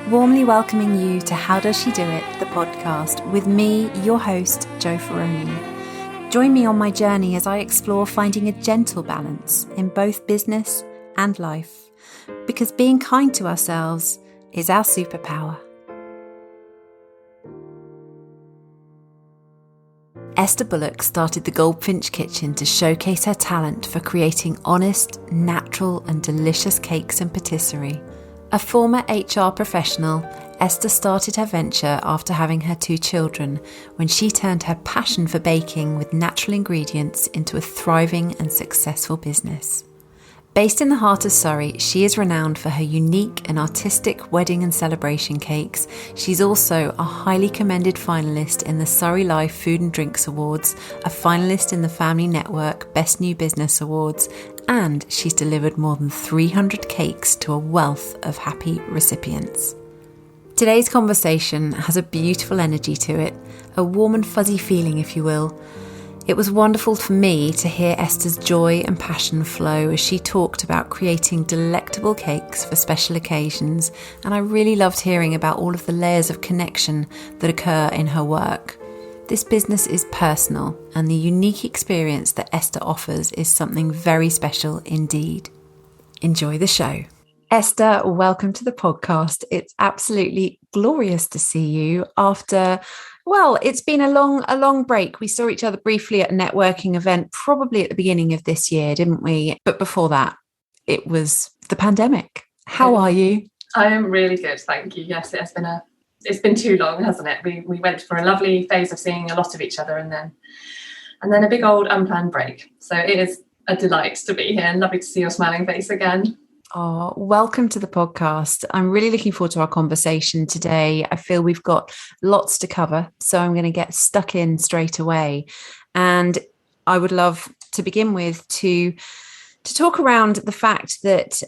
Warmly welcoming you to How Does She Do It, the podcast, with me, your host, Jo Ferroni. Join me on my journey as I explore finding a gentle balance in both business and life, because being kind to ourselves is our superpower. Esther Bullock started the Goldfinch Kitchen to showcase her talent for creating honest, natural and delicious cakes and patisserie. A former HR professional, Esther started her venture after having her 2 children when she turned her passion for baking with natural ingredients into a thriving and successful business. Based in the heart of Surrey, she is renowned for her unique and artistic wedding and celebration cakes. She's also a highly commended finalist in the Surrey Life Food and Drinks Awards, a finalist in the Family Network Best New Business Awards, and she's delivered more than 300 cakes to a wealth of happy recipients. Today's conversation has a beautiful energy to it, a warm and fuzzy feeling, if you will. It was wonderful for me to hear Esther's joy and passion flow as she talked about creating delectable cakes for special occasions, and I really loved hearing about all of the layers of connection that occur in her work. This business is personal, and the unique experience that Esther offers is something very special indeed. Enjoy the show. Esther, welcome to the podcast. It's absolutely glorious to see you after, well, it's been a long break. We saw each other briefly at a networking event, probably at the beginning of this year, didn't we? But before that, it was the pandemic. How are you? I am really good, thank you. Yes, it's been too long, hasn't it? We went for a lovely phase of seeing a lot of each other and then a big old unplanned break. So it is a delight to be here and lovely to see your smiling face again. Oh, welcome to the podcast. I'm really looking forward to our conversation today. I feel we've got lots to cover, so I'm going to get stuck in straight away. And I would love to begin with to talk around the fact that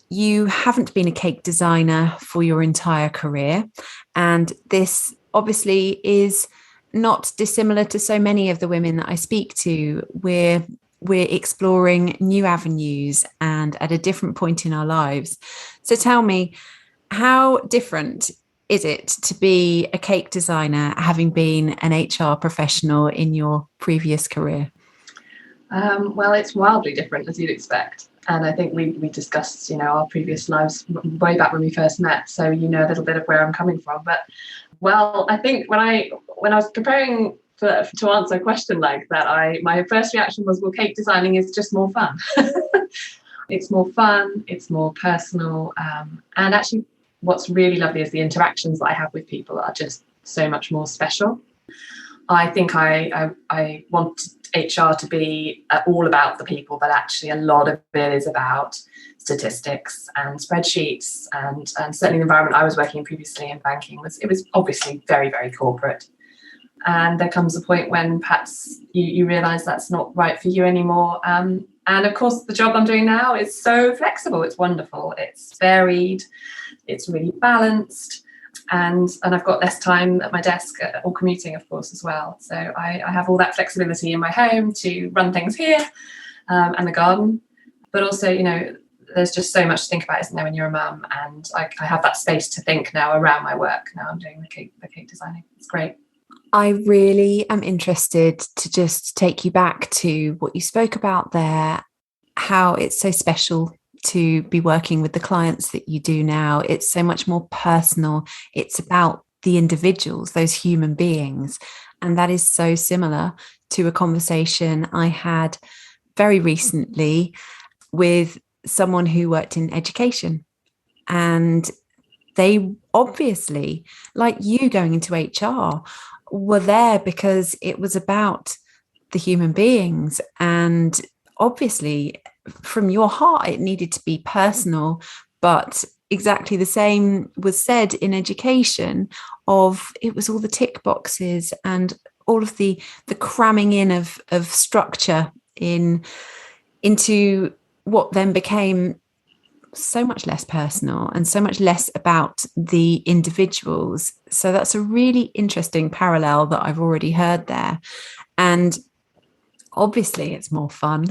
you haven't been a cake designer for your entire career. And this obviously is not dissimilar to so many of the women that I speak to. We're exploring new avenues and at a different point in our lives. So tell me, how different is it to be a cake designer having been an HR professional in your previous career? Well, it's wildly different, as you'd expect. And I think we discussed, our previous lives way back when we first met. So you know a little bit of where I'm coming from. But, well, I think when I was preparing to answer a question like that, my first reaction was, well, cake designing is just more fun. It's more fun, it's more personal, and actually what's really lovely is the interactions that I have with people are just so much more special. I think I want HR to be all about the people, but actually a lot of it is about statistics and spreadsheets, and certainly the environment I was working in previously in banking it was obviously very, very corporate. And there comes a point when perhaps you realise that's not right for you anymore. And of course, the job I'm doing now is so flexible. It's wonderful. It's varied. It's really balanced. And I've got less time at my desk or commuting, of course, as well. So I have all that flexibility in my home to run things here and the garden. But also, there's just so much to think about, isn't there, when you're a mum? And I have that space to think now around my work. Now I'm doing the cake designing. It's great. I really am interested to just take you back to what you spoke about there, how it's so special to be working with the clients that you do now. It's so much more personal. It's about the individuals, those human beings. And that is so similar to a conversation I had very recently with someone who worked in education. And they obviously, like you going into HR, were there because it was about the human beings. And obviously, from your heart, it needed to be personal, but exactly the same was said in education of it was all the tick boxes and all of the cramming in of structure into what then became so much less personal and so much less about the individuals. So that's a really interesting parallel that I've already heard there. And Obviously it's more fun.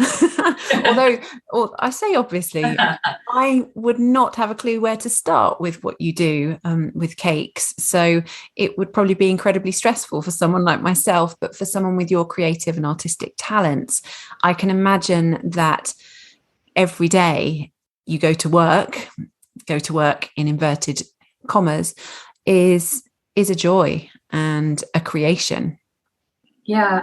Although, or I say obviously, I would not have a clue where to start with what you do with cakes. So it would probably be incredibly stressful for someone like myself, but for someone with your creative and artistic talents, I can imagine that every day you go to work in inverted commas, is a joy and a creation. Yeah,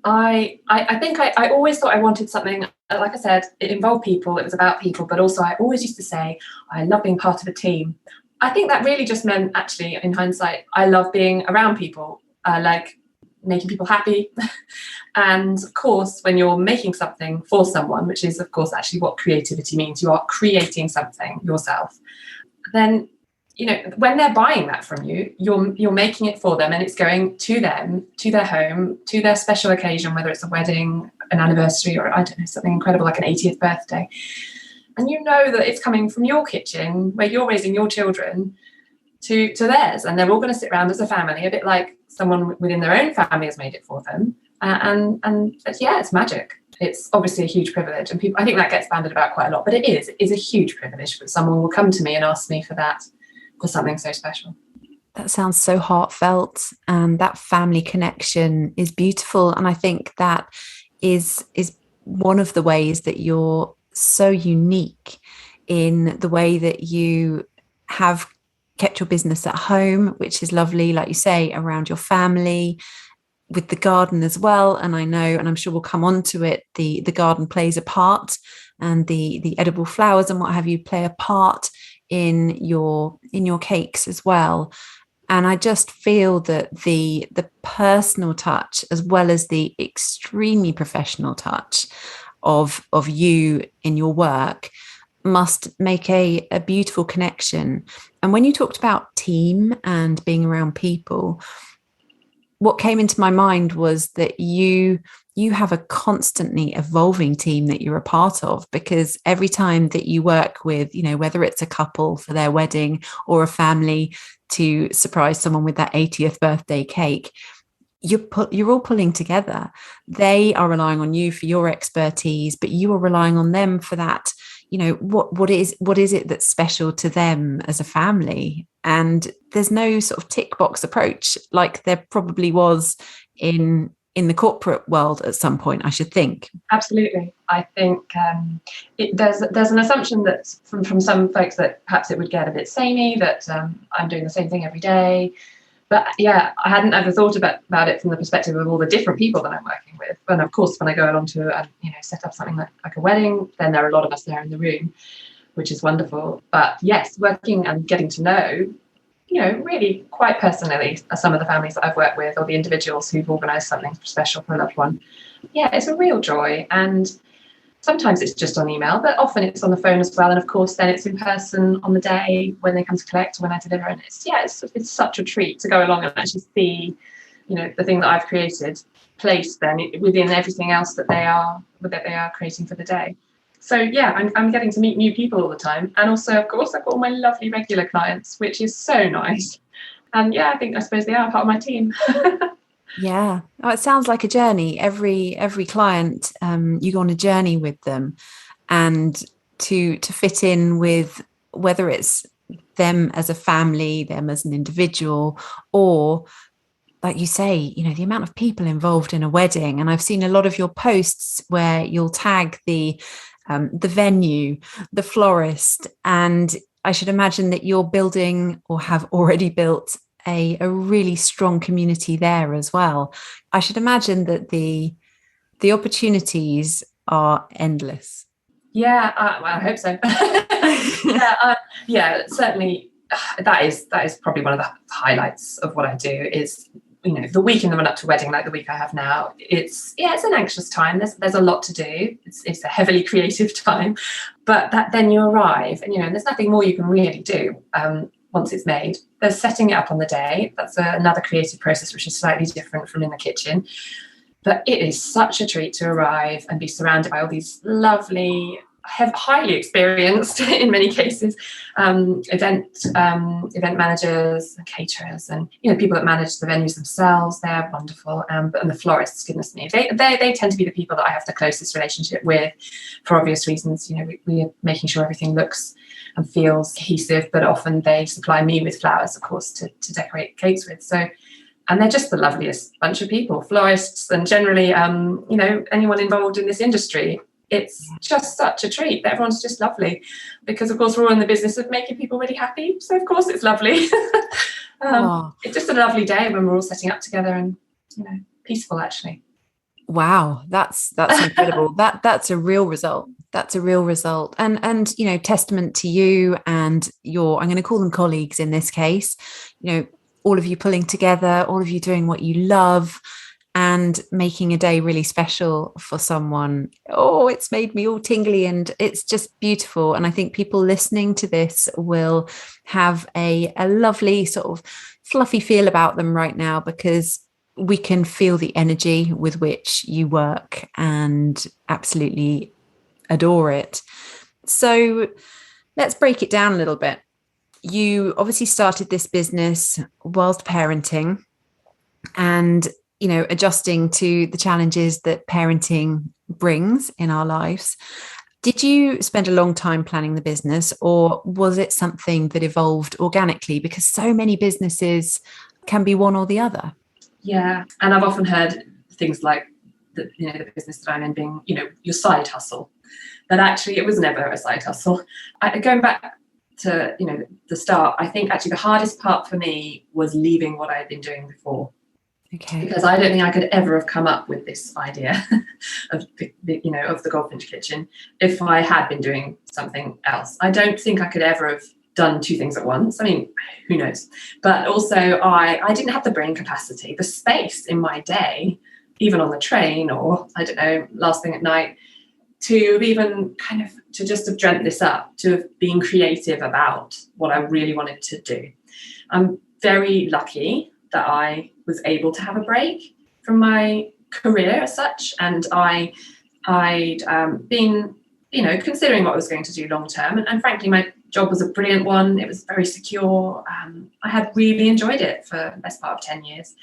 I think I always thought I wanted something, like I said, it involved people, it was about people, but also I always used to say, I love being part of a team. I think that really just meant, actually, in hindsight, I love being around people. I like making people happy. And of course, when you're making something for someone, which is, of course, actually what creativity means, you are creating something yourself, then when they're buying that from you, you're making it for them, and it's going to them, to their home, to their special occasion, whether it's a wedding, an anniversary, or I don't know, something incredible like an 80th birthday. And you know that it's coming from your kitchen where you're raising your children to theirs, and they're all going to sit around as a family, a bit like someone within their own family has made it for them. And yeah, it's magic. It's obviously a huge privilege, and people, I think that gets bandied about quite a lot, but it is a huge privilege that someone will come to me and ask me for that, for something so special. That sounds so heartfelt, and that family connection is beautiful. And I think that is one of the ways that you're so unique, in the way that you have kept your business at home, which is lovely, like you say, around your family, with the garden as well. And I know, and I'm sure we'll come on to it, the garden plays a part, and the edible flowers and what have you play a part in your cakes as well. And I just feel that the personal touch, as well as the extremely professional touch of you in your work, must make a beautiful connection. And when you talked about team and being around people, what came into my mind was that you have a constantly evolving team that you're a part of, because every time that you work with, whether it's a couple for their wedding or a family to surprise someone with that 80th birthday cake, you're all pulling together. They are relying on you for your expertise, but you are relying on them for that. What is it that's special to them as a family? And there's no sort of tick box approach like there probably was in the corporate world at some point, I should think. Absolutely. I think there's an assumption that from some folks that perhaps it would get a bit samey, that I'm doing the same thing every day. But yeah, I hadn't ever thought about it from the perspective of all the different people that I'm working with. And of course, when I go along to set up something like a wedding, then there are a lot of us there in the room, which is wonderful. But yes, working and getting to know, really quite personally, some of the families that I've worked with, or the individuals who've organised something special for a loved one. Yeah, it's a real joy. And sometimes it's just on email, but often it's on the phone as well. And of course, then it's in person on the day when they come to collect, or when I deliver. And it's such a treat to go along and actually see, the thing that I've created placed then within everything else that they are creating for the day. So yeah, I'm getting to meet new people all the time. And also, of course, I've got all my lovely regular clients, which is so nice. And yeah, I suppose they are part of my team. Yeah. Oh, it sounds like a journey. Every client, you go on a journey with them, and to fit in with, whether it's them as a family, them as an individual, or like you say, the amount of people involved in a wedding. And I've seen a lot of your posts where you'll tag the venue, the florist, and I should imagine that you're building, or have already built, a really strong community there as well. I should imagine that the opportunities are endless. Yeah, well, I hope so. Yeah, certainly. That is probably one of the highlights of what I do. Is the week in the run up to wedding, like the week I have now. It's an anxious time. There's a lot to do. It's a heavily creative time, but then you arrive, and there's nothing more you can really do. Once it's made, there's setting it up on the day. That's another creative process, which is slightly different from in the kitchen. But it is such a treat to arrive and be surrounded by all these lovely have highly experienced in many cases, event managers, caterers, and people that manage the venues themselves. They're wonderful. And the florists, goodness me, they tend to be the people that I have the closest relationship with, for obvious reasons. We are making sure everything looks and feels cohesive, but often they supply me with flowers, of course, to decorate cakes with. So. And they're just the loveliest bunch of people, florists, and generally, anyone involved in this industry. It's just such a treat. Everyone's just lovely because, of course, we're all in the business of making people really happy. So, of course, it's lovely. It's just a lovely day when we're all setting up together and, peaceful, actually. Wow, that's incredible. That's a real result. That's a real result. And testament to you and your, I'm going to call them colleagues in this case, all of you pulling together, all of you doing what you love, and making a day really special for someone. Oh, it's made me all tingly, and it's just beautiful. And I think people listening to this will have a lovely sort of fluffy feel about them right now, because we can feel the energy with which you work and absolutely adore it. So let's break it down a little bit. You obviously started this business whilst parenting and adjusting to the challenges that parenting brings in our lives. Did you spend a long time planning the business, or was it something that evolved organically? Because so many businesses can be one or the other. Yeah. And I've often heard things like the business that I'm in being, your side hustle. But actually it was never a side hustle. Going back to, the start, I think actually the hardest part for me was leaving what I had been doing before. Okay. Because I don't think I could ever have come up with this idea of the Goldfinch Kitchen if I had been doing something else. I don't think I could ever have done two things at once. I mean, who knows? But also I didn't have the brain capacity, the space in my day, even on the train or, I don't know, last thing at night, to even to just have dreamt this up, to have been creative about what I really wanted to do. I'm very lucky that I was able to have a break from my career as such. And I'd been, considering what I was going to do long term. And frankly, my job was a brilliant one. It was very secure. I had really enjoyed it for the best part of 10 years.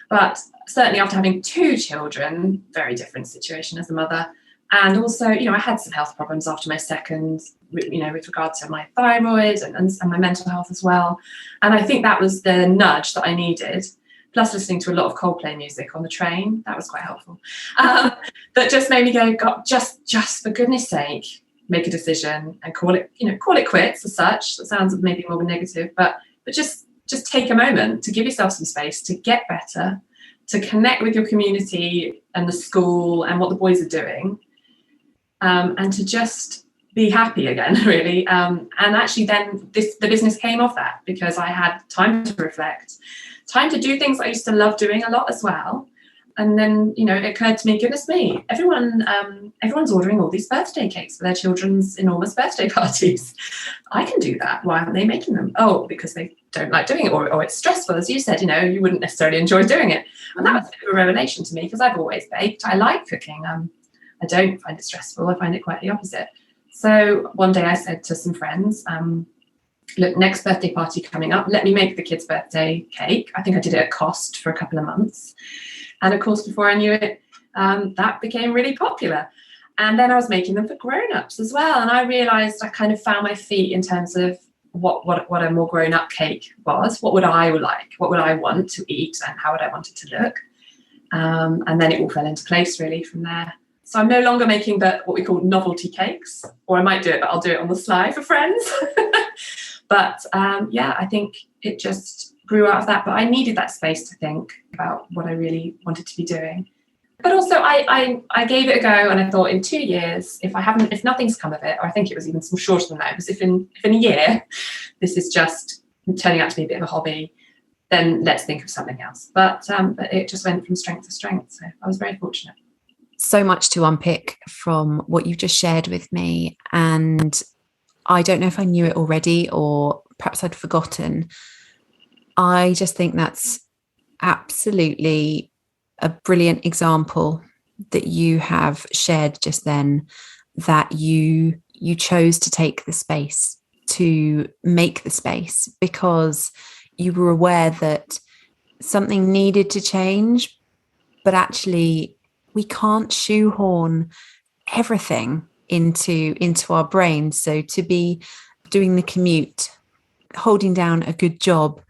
But certainly after having two children, very different situation as a mother. And also, I had some health problems after my second, with regard to my thyroid and my mental health as well. And I think that was the nudge that I needed, plus listening to a lot of Coldplay music on the train. That was quite helpful. That just made me go, God, just for goodness sake, make a decision and call it quits as such. That sounds maybe more negative, but just take a moment to give yourself some space to get better, to connect with your community and the school and what the boys are doing. And to just be happy again, really. And actually then the business came off that, because I had time to reflect, time to do things I used to love doing a lot as well. And then, it occurred to me, goodness me, everyone's ordering all these birthday cakes for their children's enormous birthday parties. I can do that. Why aren't they making them? Oh, because they don't like doing it, or it's stressful, as you said, you wouldn't necessarily enjoy doing it. And that was a bit of a revelation to me, because I've always baked. I like cooking. I don't find it stressful. I find it quite the opposite. So one day I said to some friends, look, next birthday party coming up, let me make the kids' birthday cake. I think I did it at cost for a couple of months. And of course, before I knew it, that became really popular. And then I was making them for grown-ups as well. And I realized I kind of found my feet in terms of what a more grown-up cake was. What would I like? What would I want to eat? And how would I want it to look? And then it all fell into place really from there. So I'm no longer making what we call novelty cakes, or I might do it, but I'll do it on the sly for friends. But I think it just grew out of that. But I needed that space to think about what I really wanted to be doing. But also I gave it a go, and I thought in 2 years, if nothing's come of it, or I think it was even some shorter than that, it was if in a year this is just turning out to be a bit of a hobby, then let's think of something else. But it just went from strength to strength. So I was very fortunate. So much to unpick from what you've just shared with me. And I don't know if I knew it already, or perhaps I'd forgotten. I just think that's absolutely a brilliant example that you have shared just then, that you you chose to take the space, to make the space, because you were aware that something needed to change, but actually we can't shoehorn everything into our brains. So to be doing the commute, holding down a good job,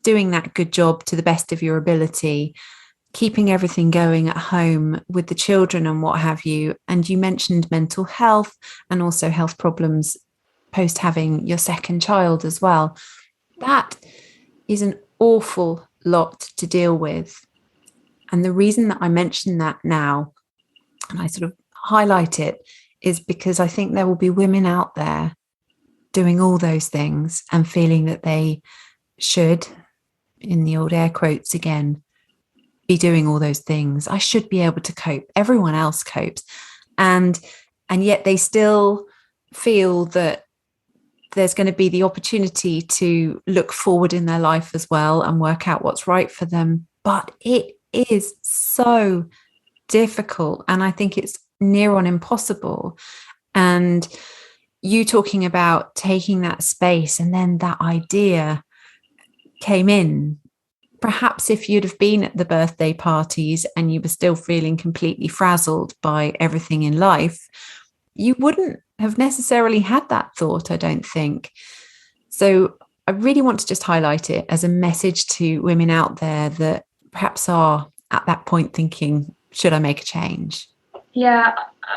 doing that good job to the best of your ability, keeping everything going at home with the children and what have you. And you mentioned mental health and also health problems post having your second child as well. That is an awful lot to deal with. And the reason that I mention that now, and I sort of highlight it, is because I think there will be women out there doing all those things and feeling that they should, in the old air quotes again, be doing all those things. I should be able to cope. Everyone else copes. And yet they still feel that there's going to be the opportunity to look forward in their life as well and work out what's right for them. But it is so difficult. And I think it's near on impossible. And you talking about taking that space, and then that idea came in. Perhaps if you'd have been at the birthday parties and you were still feeling completely frazzled by everything in life, you wouldn't have necessarily had that thought, I don't think. So I really want to just highlight it as a message to women out there that perhaps are at that point thinking, should I make a change? Yeah,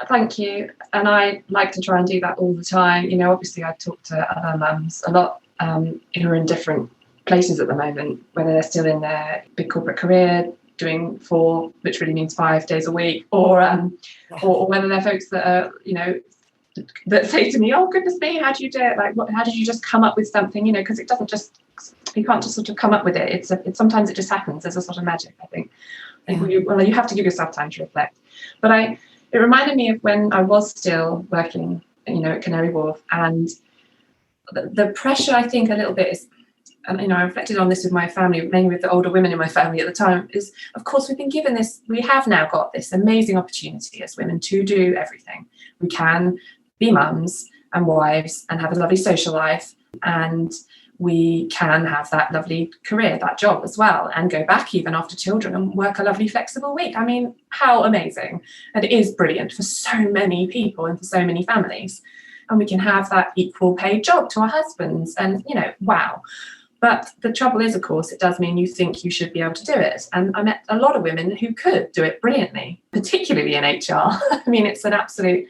thank you. And I like to try and do that all the time. You know, obviously I talk to other mums a lot who are in different places at the moment, whether they're still in their big corporate career doing 4, which really means 5 days a week, or whether they're folks that are, you know, that say to me, oh goodness me, how do you do it? Like, how did you just come up with something? You know, because it doesn't just, you can't just sort of come up with it. It's sometimes it just happens. There's a sort of magic, I think. You have to give yourself time to reflect. But it reminded me of when I was still working, you know, at Canary Wharf, and the pressure, I think, a little bit is, and you know, I reflected on this with my family, mainly with the older women in my family at the time, is of course we have now got this amazing opportunity as women to do everything. We can be mums and wives and have a lovely social life, and we can have that lovely career, that job as well, and go back even after children and work a lovely flexible week. I mean, how amazing. And it is brilliant for so many people and for so many families. And we can have that equal paid job to our husbands, and, you know, wow. But the trouble is, of course, it does mean you think you should be able to do it. And I met a lot of women who could do it brilliantly, particularly in HR. I mean, it's an absolute,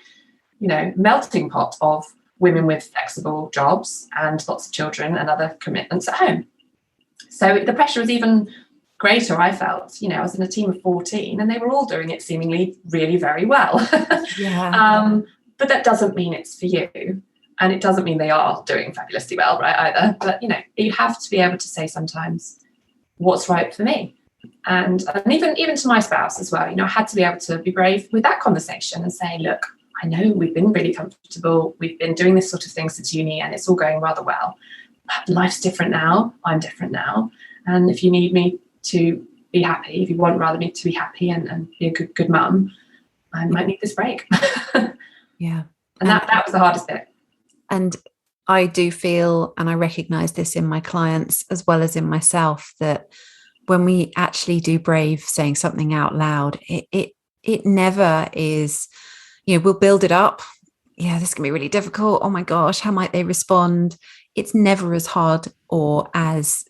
you know, melting pot of women with flexible jobs and lots of children and other commitments at home. So the pressure was even greater, I felt. You know, I was in a team of 14 and they were all doing it seemingly really very well. Yeah. But that doesn't mean it's for you. And it doesn't mean they are doing fabulously well, right, either. But, you know, you have to be able to say sometimes what's right for me. And even to my spouse as well, you know, I had to be able to be brave with that conversation and say, look, I know we've been really comfortable. We've been doing this sort of thing since uni and it's all going rather well. But life's different now. I'm different now. And if you need me to be happy, if you want rather me to be happy and be a good mum, I might need this break. Yeah. And that was the hardest bit. And I do feel, and I recognize this in my clients as well as in myself, that when we actually do brave saying something out loud, it never is, you know, we'll build it up. Yeah, this can be really difficult. Oh my gosh, how might they respond? It's never as hard or as,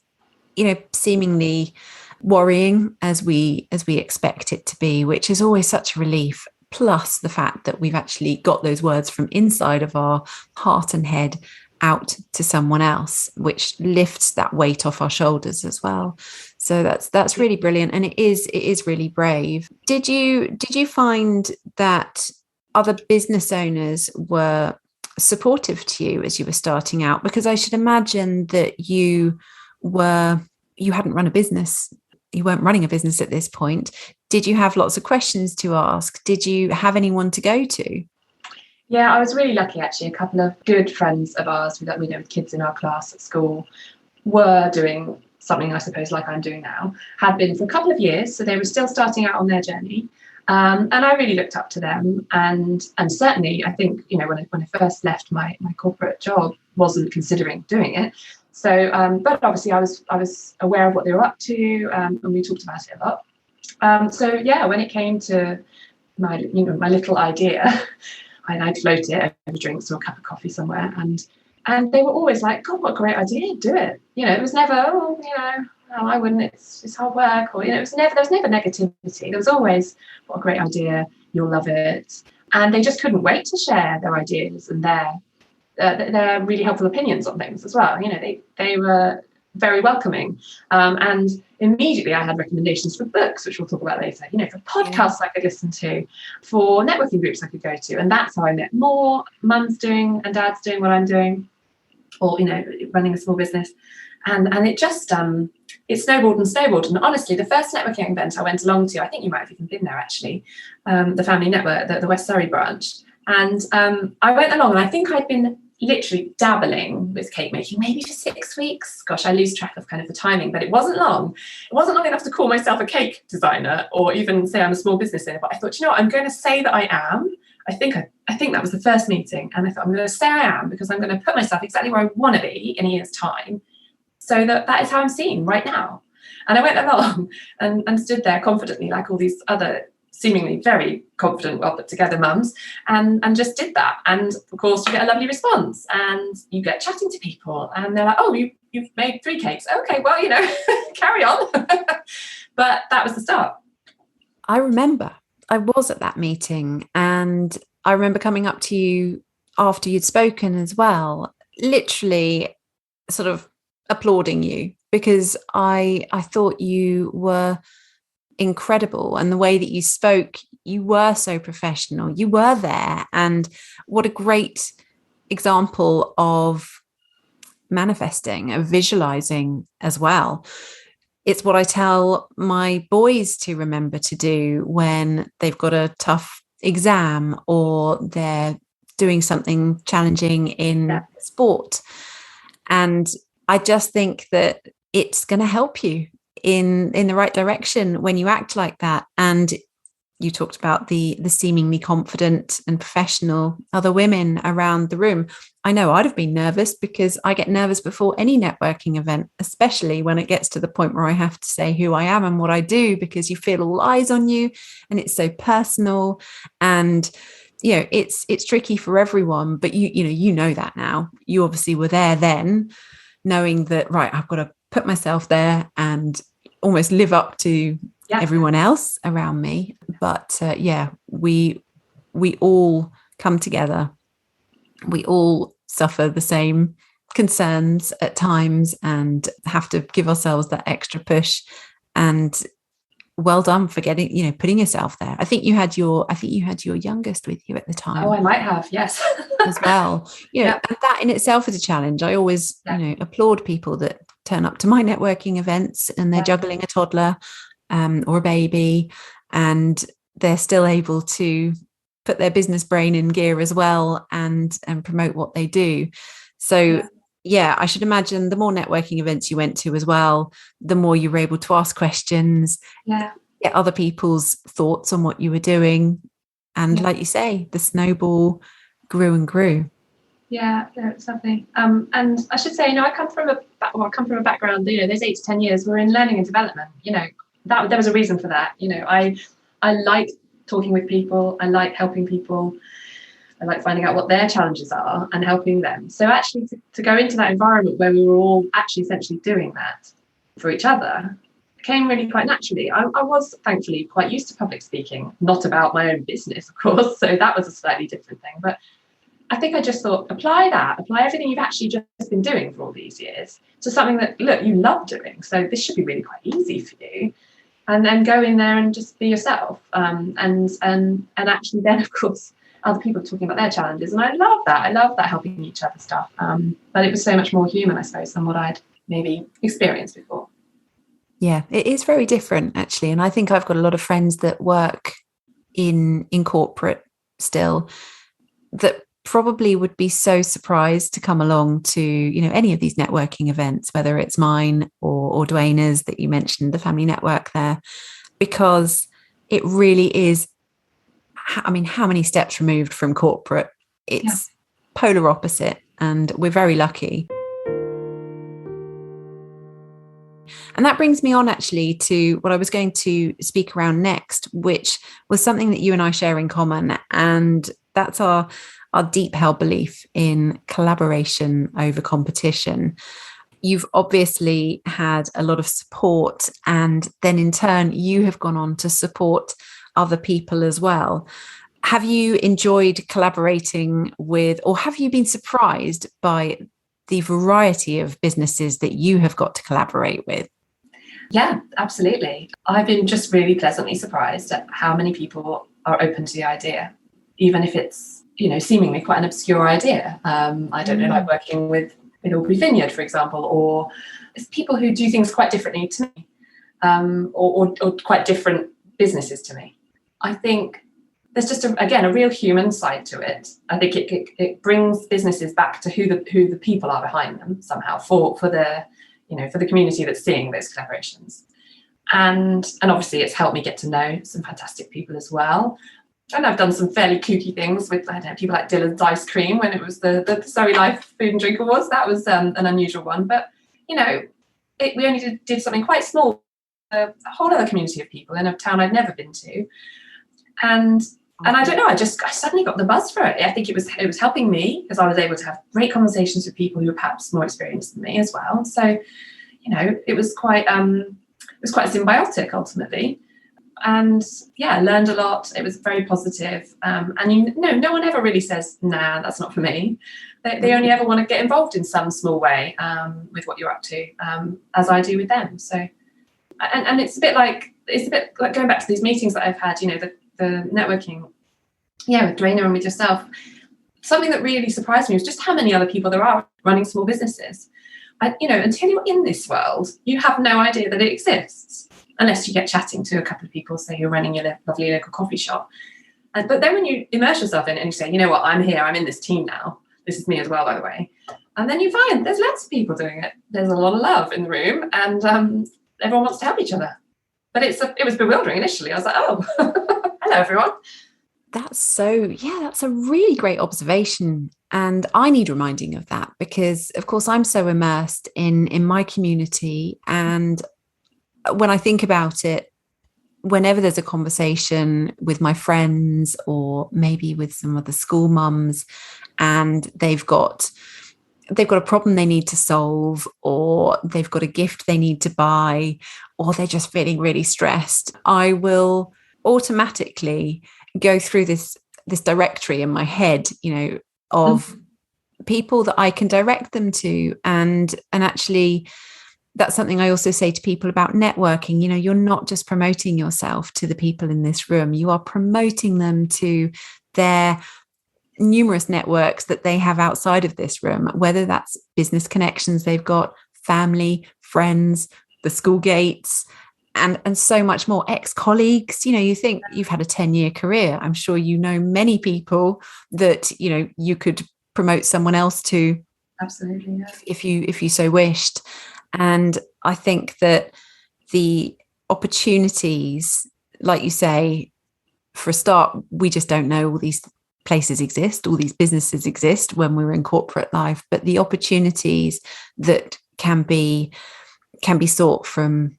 you know, seemingly worrying as we expect it to be, which is always such a relief. Plus the fact that we've actually got those words from inside of our heart and head out to someone else, which lifts that weight off our shoulders as well. So that's really brilliant. And it is really brave. Did you find that other business owners were supportive to you as you were starting out? Because I should imagine that you hadn't run a business. You weren't running a business at this point. Did you have lots of questions to ask? Did you have anyone to go to? Yeah, I was really lucky, actually. A couple of good friends of ours, we know with kids in our class at school, were doing something, I suppose, like I'm doing now, had been for a couple of years. So they were still starting out on their journey. And I really looked up to them, and certainly I think, you know, when I first left my corporate job, wasn't considering doing it. So, but obviously I was aware of what they were up to, and we talked about it a lot. So yeah, when it came to my little idea, I'd float it over drinks or a cup of coffee somewhere, and they were always like, God, what a great idea, do it. You know, it was never, oh, you know, oh, I wouldn't, it's hard work, or, you know, there was never negativity. There was always, what a great idea, you'll love it. And they just couldn't wait to share their ideas and their really helpful opinions on things as well. You know, they were very welcoming. And immediately I had recommendations for books, which we'll talk about later, you know, for podcasts I could listen to, for networking groups I could go to. And that's how I met more mums doing and dads doing what I'm doing, or, you know, running a small business. And it just, it snowballed and snowballed. And honestly, the first networking event I went along to, I think you might have even been there actually, the Family Network, the West Surrey branch. And I went along, and I think I'd been literally dabbling with cake making maybe for 6 weeks. Gosh, I lose track of kind of the timing, but it wasn't long. It wasn't long enough to call myself a cake designer or even say I'm a small business owner. But I thought, you know what, I'm going to say that I am. I think that was the first meeting. And I thought, I'm going to say I am, because I'm going to put myself exactly where I want to be in a year's time, so that is how I'm seen right now. And I went along and stood there confidently, like all these other seemingly very confident, well put together mums, and just did that. And of course, you get a lovely response, and you get chatting to people, and they're like, oh, you've made 3 cakes. Okay, well, you know, carry on. But that was the start. I remember I was at that meeting, and I remember coming up to you after you'd spoken as well, literally sort of applauding you, because I thought you were incredible, and the way that you spoke, you were so professional, you were there. And what a great example of manifesting, of visualizing as well. It's what I tell my boys to remember to do when they've got a tough exam or they're doing something challenging in sport. And I just think that it's going to help you in the right direction when you act like that. And you talked about the seemingly confident and professional other women around the room. I know I'd have been nervous, because I get nervous before any networking event, especially when it gets to the point where I have to say who I am and what I do, because you feel all eyes on you and it's so personal. And you know, it's tricky for everyone, but you know that now. You obviously were there then, knowing that, right, I've got to put myself there and almost live up to everyone else around me. But we all come together. We all suffer the same concerns at times and have to give ourselves that extra push. And well done for putting yourself there. I think you had your youngest with you at the time. Oh, I might have, yes. As well. And that in itself is a challenge. I always, applaud people that turn up to my networking events and they're juggling a toddler or a baby, and they're still able to put their business brain in gear as well and promote what they do. So I should imagine the more networking events you went to as well, the more you were able to ask questions, get other people's thoughts on what you were doing. And like you say, the snowball grew and grew. Yeah, it's lovely. And I should say, I come from a background, those 8 to 10 years were in learning and development. That there was a reason for that. I like talking with people. I like helping people. I like finding out what their challenges are and helping them. So actually to go into that environment where we were all actually essentially doing that for each other came really quite naturally. I was thankfully quite used to public speaking, not about my own business, of course. So that was a slightly different thing. But I think I just thought, apply everything you've actually just been doing for all these years to something that, look, you love doing. So this should be really quite easy for you. And then go in there and just be yourself. And actually then, of course, other people talking about their challenges. And I love that helping each other stuff. But it was so much more human, I suppose, than what I'd maybe experienced before. Yeah, it is very different, actually. And I think I've got a lot of friends that work in corporate still that probably would be so surprised to come along to, any of these networking events, whether it's mine or Dwayne's that you mentioned, the Family Network there, because it really is I mean, how many steps removed from corporate? It's polar opposite, and we're very lucky. And that brings me on actually to what I was going to speak around next, which was something that you and I share in common. And that's our deep held belief in collaboration over competition. You've obviously had a lot of support, and then in turn, you have gone on to support other people as well. Have you enjoyed collaborating with, or have you been surprised by the variety of businesses that you have got to collaborate with? Yeah, absolutely. I've been just really pleasantly surprised at how many people are open to the idea, even if it's, seemingly quite an obscure idea. I don't know, like working with Aubrey Vineyard, for example, or it's people who do things quite differently to me, or quite different businesses to me. I think there's just a real human side to it. I think it brings businesses back to who the people are behind them somehow for the community that's seeing those collaborations. And obviously it's helped me get to know some fantastic people as well. And I've done some fairly kooky things with, people like Dylan's Ice Cream when it was the Surrey Life Food and Drink Awards. That was an unusual one. But, we only did something quite small, a whole other community of people in a town I'd never been to. And I don't know, I suddenly got the buzz for it. I think it was helping me because I was able to have great conversations with people who were perhaps more experienced than me as well. So, it was quite symbiotic ultimately. And learned a lot. It was very positive. And no one ever really says, nah, that's not for me. They only ever want to get involved in some small way with what you're up to, as I do with them. So, and it's a bit like going back to these meetings that I've had, the networking, with Dwayne and with yourself. Something that really surprised me was just how many other people there are running small businesses. Until you're in this world, you have no idea that it exists, unless you get chatting to a couple of people, say you're running your lovely local coffee shop. But then when you immerse yourself in it and you say, you know what, I'm here, I'm in this team now. This is me as well, by the way. And then you find there's lots of people doing it. There's a lot of love in the room, and everyone wants to help each other. But it was bewildering initially. I was like, oh, hello, everyone. That's a really great observation. And I need reminding of that because, of course, I'm so immersed in my community. And when I think about it, whenever there's a conversation with my friends or maybe with some of the school mums and they've got a problem they need to solve, or they've got a gift they need to buy, or they're just feeling really stressed, I will automatically go through this directory in my head, of people that I can direct them to. And actually, that's something I also say to people about networking. You're not just promoting yourself to the people in this room, you are promoting them to their numerous networks that they have outside of this room, whether that's business connections they've got, family, friends, the school gates, and so much more, ex-colleagues. You think you've had a 10-year career. I'm sure many people that, you could promote someone else to. Absolutely, yeah. if you so wished. And I think that the opportunities, like you say, for a start, we just don't know all these places exist, all these businesses exist when we're in corporate life, but the opportunities that can be sought from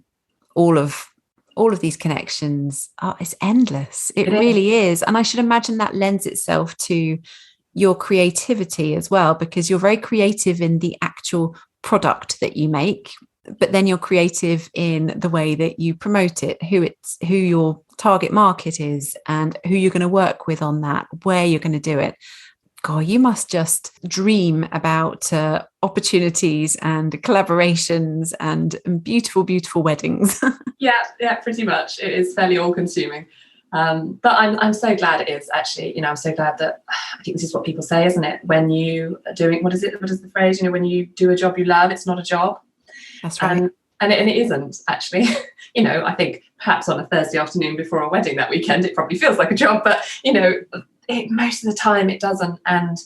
all of these connections it's endless. It really is. And I should imagine that lends itself to your creativity as well, because you're very creative in the actual product that you make, but then you're creative in the way that you promote it, who your target market is and who you're going to work with on that, where you're going to do it. God, you must just dream about opportunities and collaborations and beautiful, beautiful weddings. Yeah, pretty much. It is fairly all-consuming. But I'm so glad it is, actually. I'm so glad that, I think this is what people say, isn't it? When you are doing, what is the phrase? When you do a job you love, it's not a job. That's right. And it isn't, actually. I think perhaps on a Thursday afternoon before a wedding that weekend, it probably feels like a job, but, most of the time it doesn't. And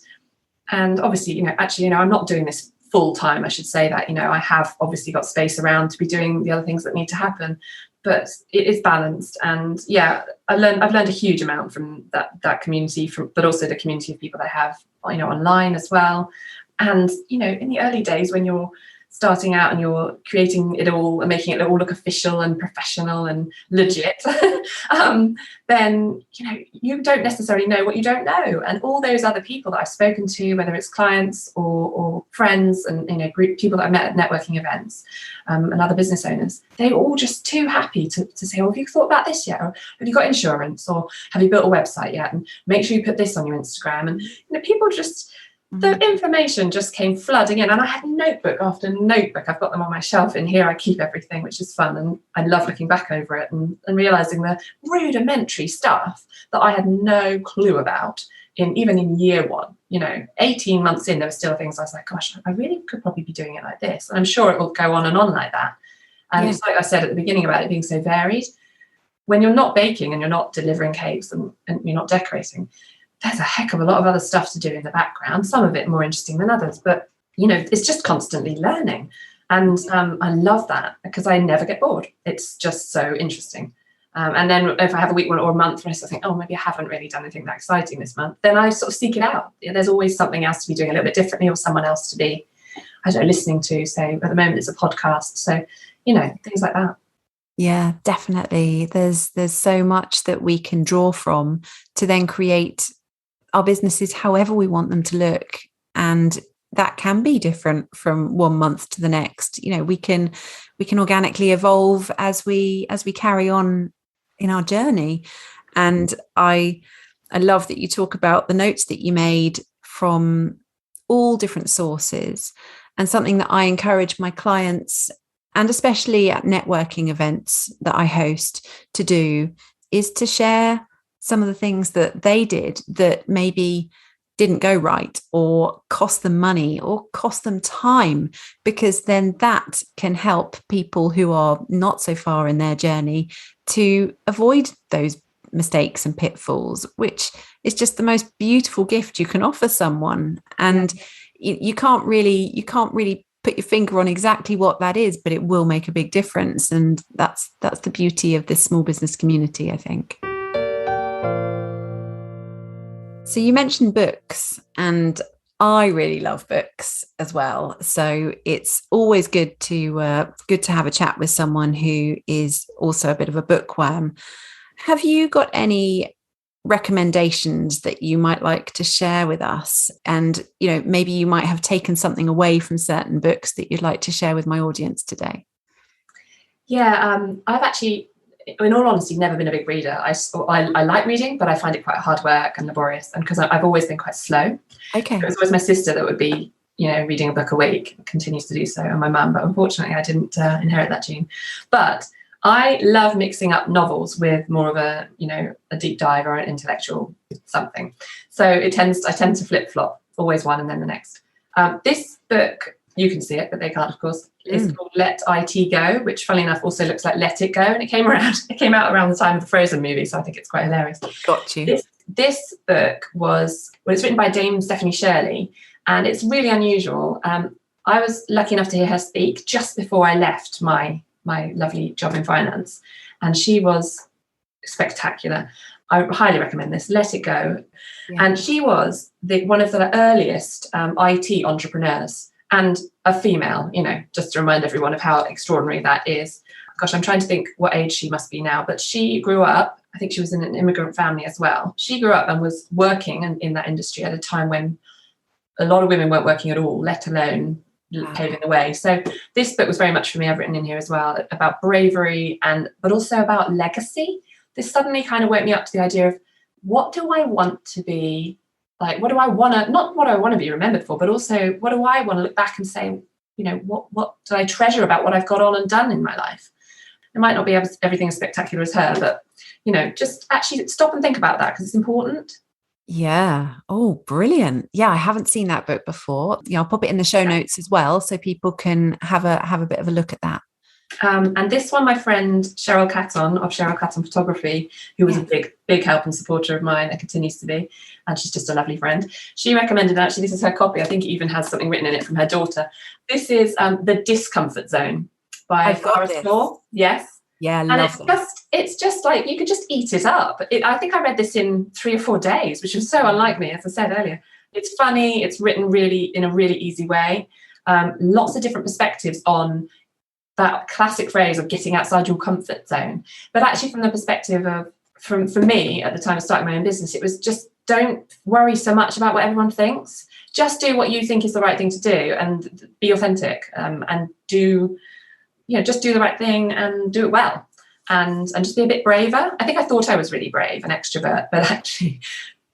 obviously, actually, I'm not doing this full time, I should say that, I have obviously got space around to be doing the other things that need to happen, but it is balanced. And yeah, I've learned a huge amount from that community, but also the community of people I have, online as well. And, in the early days when you're starting out and you're creating it all and making it all look official and professional and legit, then, you don't necessarily know what you don't know. And all those other people that I've spoken to, whether it's clients or friends and, group people that I met at networking events, and other business owners, they're all just too happy to say, have you thought about this yet? Or have you got insurance? Or have you built a website yet? And make sure you put this on your Instagram. And, people just, the information just came flooding in, and I had notebook after notebook. I've got them on my shelf in here. I keep everything, which is fun, and I love looking back over it and realizing the rudimentary stuff that I had no clue about even in year one. 18 months in, there were still things I was like, gosh, I really could probably be doing it like this. And I'm sure it will go on and on like that. And it's like I said at the beginning about it being so varied. When you're not baking and you're not delivering cakes and you're not decorating, there's a heck of a lot of other stuff to do in the background, some of it more interesting than others, but it's just constantly learning. And I love that because I never get bored. It's just so interesting. And then if I have a week or a month where I sort of think, oh, maybe I haven't really done anything that exciting this month, then I sort of seek it out. There's always something else to be doing a little bit differently, or someone else to be, listening to. So at the moment it's a podcast. So, things like that. Yeah, definitely. There's so much that we can draw from to then create our businesses however we want them to look, and that can be different from one month to the next. We can organically evolve as we carry on in our journey. And I love that you talk about the notes that you made from all different sources, and something that I encourage my clients, and especially at networking events that I host, to do is to share some of the things that they did that maybe didn't go right, or cost them money, or cost them time, because then that can help people who are not so far in their journey to avoid those mistakes and pitfalls, which is just the most beautiful gift you can offer someone. And you can't really put your finger on exactly what that is, but it will make a big difference. And that's the beauty of this small business community, I think. So you mentioned books, and I really love books as well. So it's always good to have a chat with someone who is also a bit of a bookworm. Have you got any recommendations that you might like to share with us? And, maybe you might have taken something away from certain books that you'd like to share with my audience today. Yeah, I've actually, in all honesty, never been a big reader. I like reading, but I find it quite hard work and laborious, and because I've always been quite slow. Okay. It was always my sister that would be, reading a book a week, continues to do so, and my mum, but unfortunately I didn't inherit that gene. But I love mixing up novels with more of a deep dive or an intellectual something. So I tend to flip-flop, always one and then the next. This book, you can see it, but they can't, of course. It's called Let IT Go, which, funnily enough, also looks like Let It Go. And it came out around the time of the Frozen movie, so I think it's quite hilarious. Got you. This book it's written by Dame Stephanie Shirley, and it's really unusual. I was lucky enough to hear her speak just before I left my lovely job in finance, and she was spectacular. I highly recommend this. Let It Go. Yeah. And she was one of the earliest IT entrepreneurs, and a female, just to remind everyone of how extraordinary that is. Gosh, I'm trying to think what age she must be now, but she grew up, I think she was in an immigrant family as well. She grew up and was working in that industry at a time when a lot of women weren't working at all, let alone paving the way. So this book was very much for me. I've written in here as well about bravery, but also about legacy. This suddenly kind of woke me up to the idea of, what do I want to be? Like, what do I want to, not what I want to be remembered for, but also what do I want to look back and say, what do I treasure about what I've got on and done in my life? It might not be everything as spectacular as her, but, just actually stop and think about that, because it's important. Yeah. Oh, brilliant. Yeah, I haven't seen that book before. I'll pop it in the show notes as well, so people can have a bit of a look at that. And this one, my friend Cheryl Catton of Cheryl Catton Photography, who was a big help and supporter of mine and continues to be, and she's just a lovely friend. She recommended, actually, this is her copy. I think it even has something written in it from her daughter. This is The Discomfort Zone by Forrest Law. Yes. Yeah, I love that. It's just like, you could just eat it up. I think I read this in 3 or 4 days, which was so unlike me, as I said earlier. It's funny. It's written really in a really easy way. Lots of different perspectives on that classic phrase of getting outside your comfort zone. But actually from the perspective of, for me, at the time of starting my own business, it was just, don't worry so much about what everyone thinks. Just do what you think is the right thing to do and be authentic, and just do the right thing and do it well. And just be a bit braver. I think I thought I was really brave and extrovert, but actually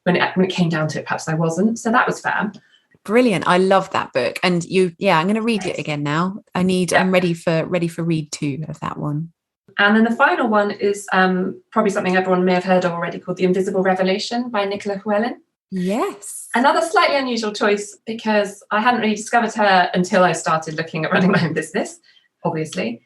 when it came down to it, perhaps I wasn't. So that was fab. Brilliant. I love that book. And I'm going to read it again now. I'm ready for read 2 of that one. And then the final one is probably something everyone may have heard of already, called The Invisible Revolution by Nicola Llewellyn. Yes. Another slightly unusual choice, because I hadn't really discovered her until I started looking at running my own business, obviously.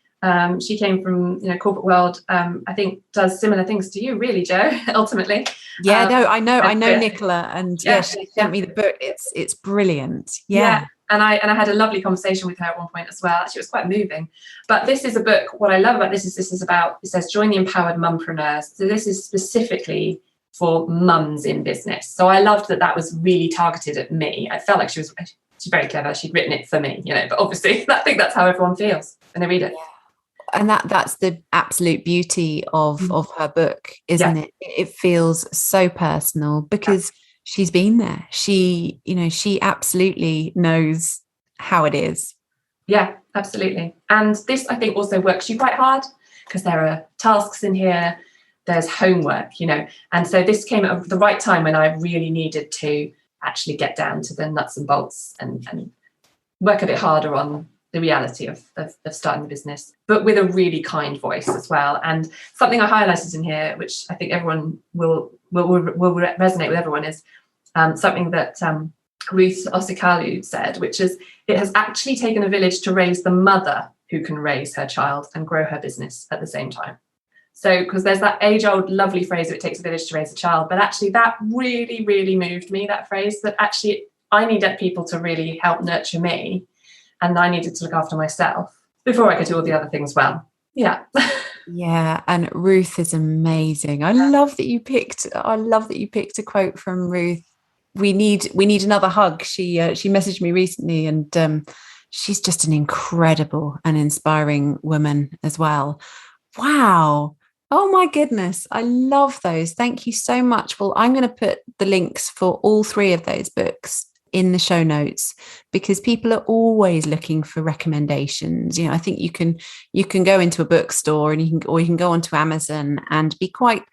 She came from corporate world. I think does similar things to you, really, Jo. Ultimately, I know Nicola, and she sent me the book. It's brilliant. Yeah. And I had a lovely conversation with her at one point as well. Actually, it was quite moving. But this is a book. What I love about this is about, it says, join the empowered mumpreneurs. So this is specifically for mums in business. So I loved that was really targeted at me. I felt like she's very clever. She'd written it for me, but obviously I think that's how everyone feels when they read it. And that's the absolute beauty of her book, isn't it? It feels so personal because she's been there. She absolutely knows how it is. Yeah, absolutely. And this, I think, also works you quite hard, because there are tasks in here, there's homework, and so this came at the right time when I really needed to actually get down to the nuts and bolts and work a bit harder on the reality of starting the business, but with a really kind voice as well. And something I highlighted in here, which I think everyone will resonate with everyone, is something that Ruth Osikalu said, which is, it has actually taken a village to raise the mother who can raise her child and grow her business at the same time. So, because there's that age-old lovely phrase, it takes a village to raise a child, but actually that really, really moved me, that phrase, that actually I needed people to really help nurture me, and I needed to look after myself before I could do all the other things well. Yeah. Yeah, and Ruth is amazing. I love that you picked a quote from Ruth. We need another hug. She messaged me recently, and she's just an incredible and inspiring woman as well. Wow. Oh my goodness. I love those. Thank you so much. Well, I'm going to put the links for all 3 of those books in the show notes, because people are always looking for recommendations. I think you can go into a bookstore and you can go onto Amazon and be quite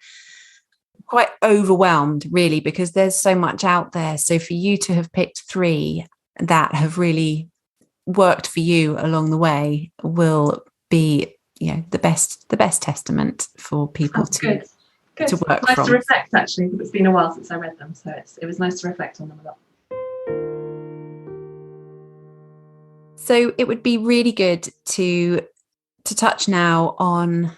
overwhelmed, really, because there's so much out there. So for you to have picked 3 that have really worked for you along the way will be the best testament for people to work nice from. To reflect, actually, because it's been a while since I read them, so it was nice to reflect on them a lot. So it would be really good to touch now on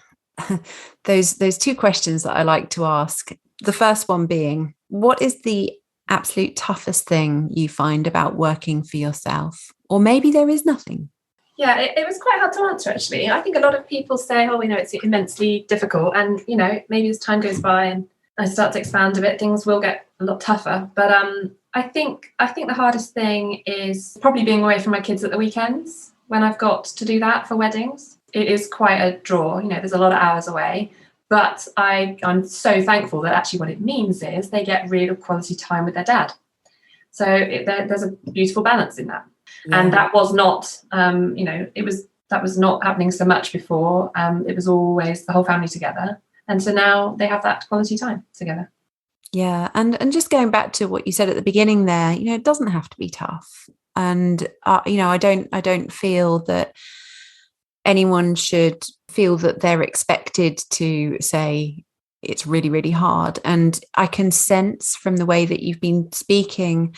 those 2 questions that I like to ask. The first one being, what is the absolute toughest thing you find about working for yourself? Or maybe there is nothing. Yeah, it was quite hard to answer, actually. I think a lot of people say, it's immensely difficult. And, maybe as time goes by and I start to expand a bit, things will get a lot tougher. But I think the hardest thing is probably being away from my kids at the weekends when I've got to do that for weddings. It is quite a draw. There's a lot of hours away. But I'm so thankful that actually what it means is they get real quality time with their dad. So there's a beautiful balance in that. Yeah. And that was not, that was not happening so much before. It was always the whole family together. And so now they have that quality time together. Yeah. And just going back to what you said at the beginning there, it doesn't have to be tough. And, I don't feel that anyone should feel that they're expected to say it's really, really hard. And I can sense from the way that you've been speaking,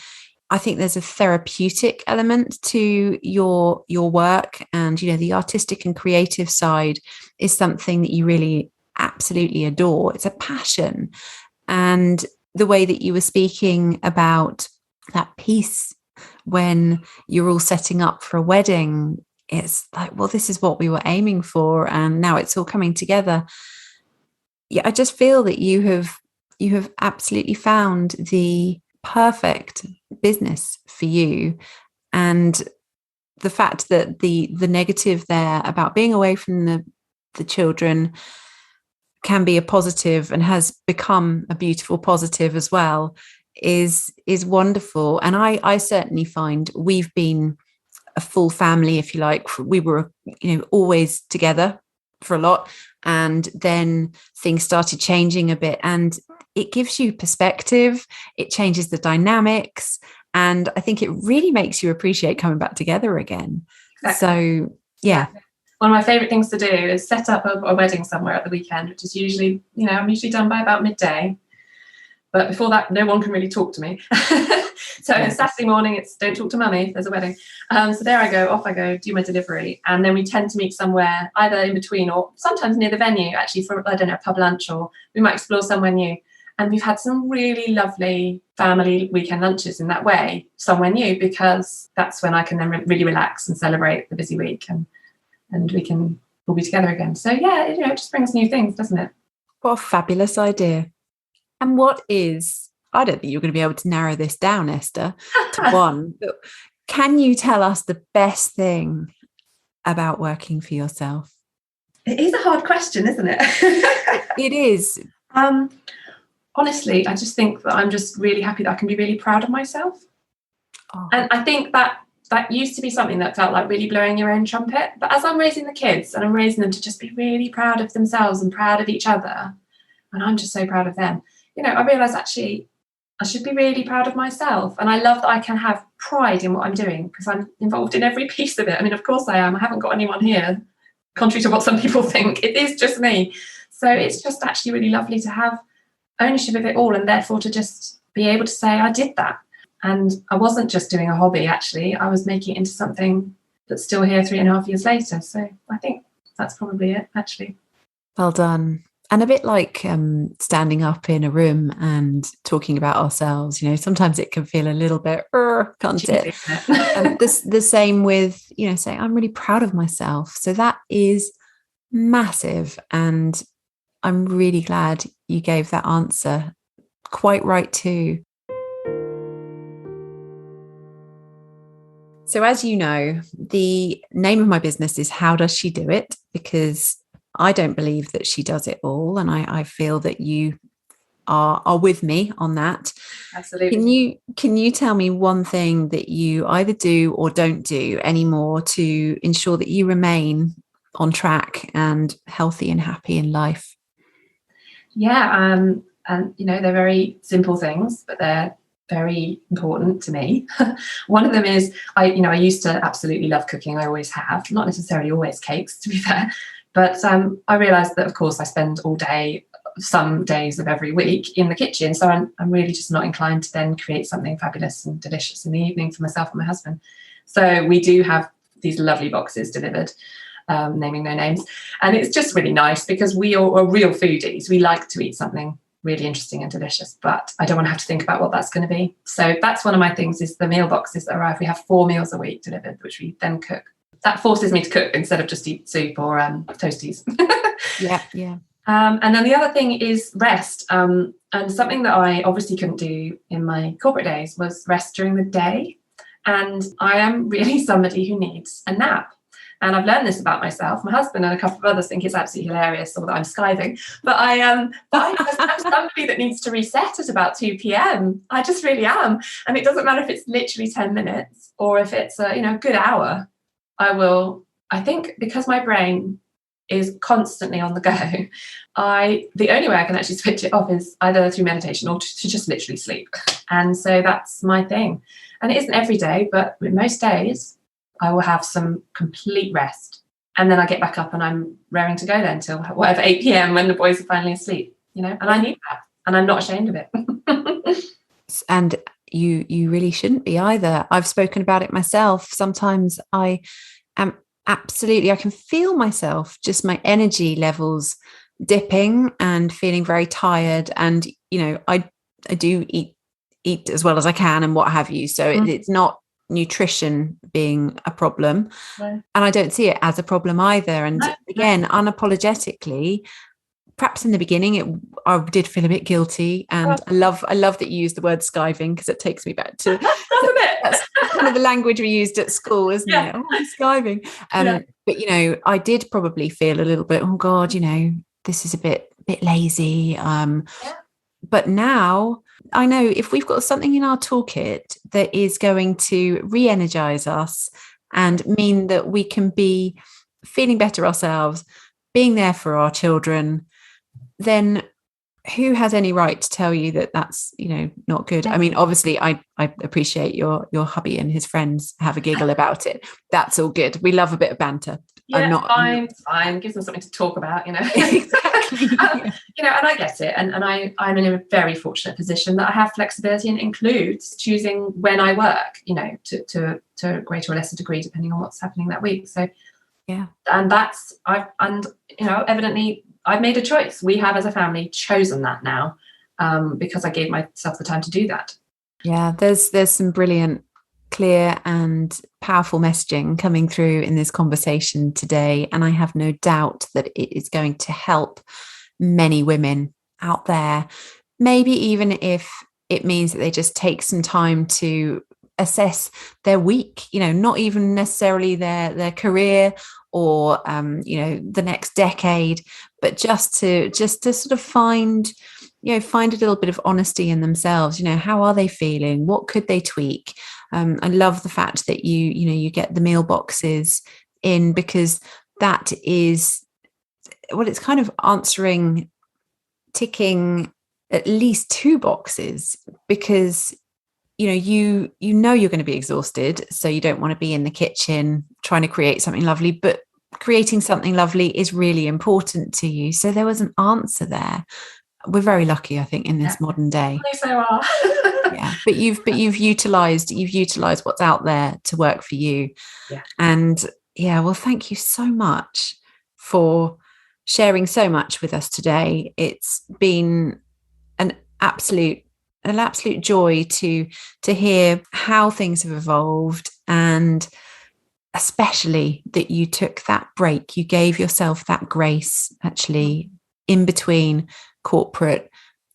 I think there's a therapeutic element to your work, and the artistic and creative side is something that you really absolutely adore. It's a passion. And the way that you were speaking about that piece when you're all setting up for a wedding, it's like, well, this is what we were aiming for, and now it's all coming together. Yeah, I just feel that you have absolutely found the perfect business for you. And the fact that the negative there about being away from the children can be a positive and has become a beautiful positive as well is wonderful. And I certainly find we've been a full family, if you like. We were always together for a lot, and then things started changing a bit, and it gives you perspective, it changes the dynamics, and I think it really makes you appreciate coming back together again. Exactly. So yeah. One of my favourite things to do is set up a wedding somewhere at the weekend, which is usually, I'm usually done by about midday. But before that, no one can really talk to me. So Saturday morning, it's don't talk to mummy if there's a wedding. So there I go, off I go, do my delivery. And then we tend to meet somewhere either in between or sometimes near the venue, actually, for, I don't know, a pub lunch, or we might explore somewhere new. And we've had some really lovely family weekend lunches in that way, somewhere new, because that's when I can then really relax and celebrate the busy week, and we can all be together again. So yeah, it just brings new things, doesn't it? What a fabulous idea. And what is, I don't think you're going to be able to narrow this down, Esther, to one, but can you tell us the best thing about working for yourself? It is a hard question, isn't it? It is. Honestly, I just think that I'm just really happy that I can be really proud of myself. Oh. And I think that used to be something that felt like really blowing your own trumpet. But as I'm raising the kids, and I'm raising them to just be really proud of themselves and proud of each other, and I'm just so proud of them, I realise actually I should be really proud of myself. And I love that I can have pride in what I'm doing, because I'm involved in every piece of it. I mean, of course I am. I haven't got anyone here, contrary to what some people think. It is just me. So it's just actually really lovely to have ownership of it all, and therefore to just be able to say I did that. And I wasn't just doing a hobby, actually. I was making it into something that's still here 3.5 years later. So I think that's probably it, actually. Well done. And a bit like standing up in a room and talking about ourselves, sometimes it can feel a little bit, can't it? The same with, saying, I'm really proud of myself. So that is massive. And I'm really glad you gave that answer. Quite right too. So as you know, the name of my business is How Does She Do It? Because I don't believe that she does it all. And I feel that you are with me on that. Absolutely. Can you tell me one thing that you either do or don't do anymore to ensure that you remain on track and healthy and happy in life? Yeah, and they're very simple things, but they're very important to me. One of them is I used to absolutely love cooking. I always have, not necessarily always cakes, to be fair, but I realised that of course I spend all day, some days of every week, in the kitchen. So I'm really just not inclined to then create something fabulous and delicious in the evening for myself and my husband. So we do have these lovely boxes delivered. Naming no names, and it's just really nice because we are real foodies. We like to eat something really interesting and delicious, but I don't want to have to think about what that's going to be. So that's one of my things, is the meal boxes that arrive. We have 4 meals a week delivered, which we then cook. That forces me to cook instead of just eat soup or toasties. Yeah. And then the other thing is rest, and something that I obviously couldn't do in my corporate days was rest during the day. And I am really somebody who needs a nap. And I've learned this about myself. My husband and a couple of others think it's absolutely hilarious, or that I'm skiving. But I'm somebody that needs to reset at about 2 p.m. I just really am. And it doesn't matter if it's literally 10 minutes or if it's a good hour. I think because my brain is constantly on the go, the only way I can actually switch it off is either through meditation or to just literally sleep. And so that's my thing. And it isn't every day, but most days I will have some complete rest, and then I get back up and I'm raring to go then till whatever 8 p.m. when the boys are finally asleep, and I need that, and I'm not ashamed of it. And you really shouldn't be either. I've spoken about it myself. Sometimes I am absolutely, I can feel myself, just my energy levels dipping and feeling very tired. And, I do eat as well as I can and what have you. So it's not nutrition being a problem. No. And I don't see it as a problem either. And again, unapologetically, perhaps in the beginning, I did feel a bit guilty, and I love that you use the word skiving, because it takes me back to that's kind of the language we used at school, isn't it? Oh, I'm skiving. But I did probably feel a little bit, oh God, this is a bit lazy. But now I know if we've got something in our toolkit that is going to re-energize us and mean that we can be feeling better ourselves, being there for our children, then who has any right to tell you that that's not good? I mean, obviously I appreciate your hubby and his friends have a giggle about it. That's all good. We love a bit of banter. It's fine. Gives them something to talk about, Exactly. And I get it, and I'm in a very fortunate position that I have flexibility, and includes choosing when I work, to a greater or lesser degree depending on what's happening that week. So and evidently I've made a choice. We have, as a family, chosen that now, because I gave myself the time to do that. Yeah, there's some brilliant, clear and powerful messaging coming through in this conversation today. And I have no doubt that it is going to help many women out there, maybe even if it means that they just take some time to assess their week, not even necessarily their career or the next decade, but just to sort of find a little bit of honesty in themselves. How are they feeling? What could they tweak? I love the fact that you get the meal boxes in, because that is, well, it's kind of ticking at least 2 boxes, because you're going to be exhausted, so you don't want to be in the kitchen trying to create something lovely, but creating something lovely is really important to you. So there was an answer there. We're very lucky, I think, in this modern day. Yes, they are. Yeah, but you've utilized what's out there to work for you. Yeah. And well, thank you so much for sharing so much with us today. It's been an absolute joy to hear how things have evolved, and especially that you took that break. You gave yourself that grace, actually, in between corporate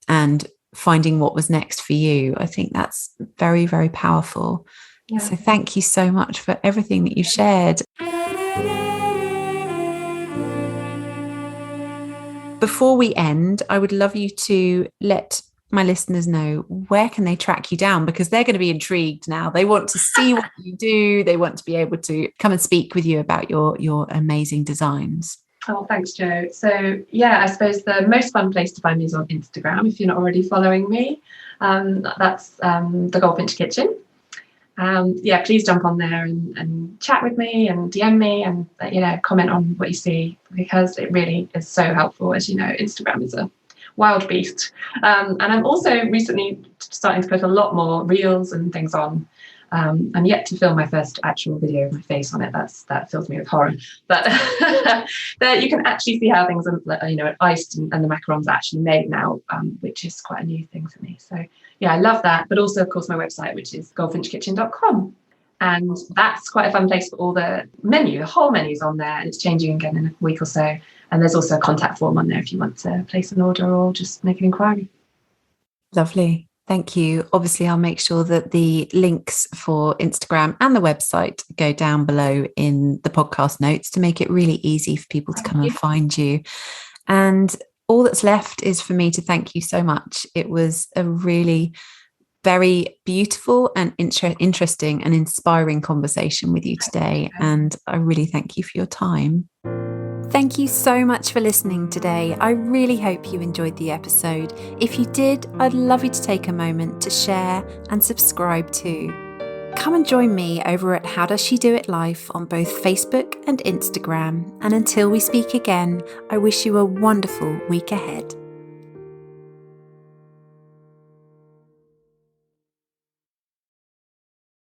and finding what was next for you. I think that's very, very powerful. Yeah. So thank you so much for everything that you shared. Before we end, I would love you to let my listeners know, where can they track you down, because they're going to be intrigued now. They want to see what you do. They want to be able to come and speak with you about your amazing designs. Oh, thanks, Jo. So I suppose the most fun place to find me is on Instagram, if you're not already following me. That's the Goldfinch Kitchen. Please jump on there and chat with me and DM me and comment on what you see, because it really is so helpful. As you know, Instagram is a wild beast, and I'm also recently starting to put a lot more reels and things on. I'm yet to film my first actual video of my face on it. That fills me with horror. But there you can actually see how things are iced and the macarons are actually made now, which is quite a new thing for me. So I love that. But also, of course, my website, which is goldfinchkitchen.com. And that's quite a fun place for all the whole menu's on there. And it's changing again in a week or so. And there's also a contact form on there if you want to place an order or just make an inquiry. Lovely. Thank you. Obviously, I'll make sure that the links for Instagram and the website go down below in the podcast notes to make it really easy for people to come and find you. And all that's left is for me to thank you so much. It was a really very beautiful and interesting and inspiring conversation with you today. And I really thank you for your time. Thank you so much for listening today. I really hope you enjoyed the episode. If you did, I'd love you to take a moment to share and subscribe too. Come and join me over at How Does She Do It Life on both Facebook and Instagram. And until we speak again, I wish you a wonderful week ahead.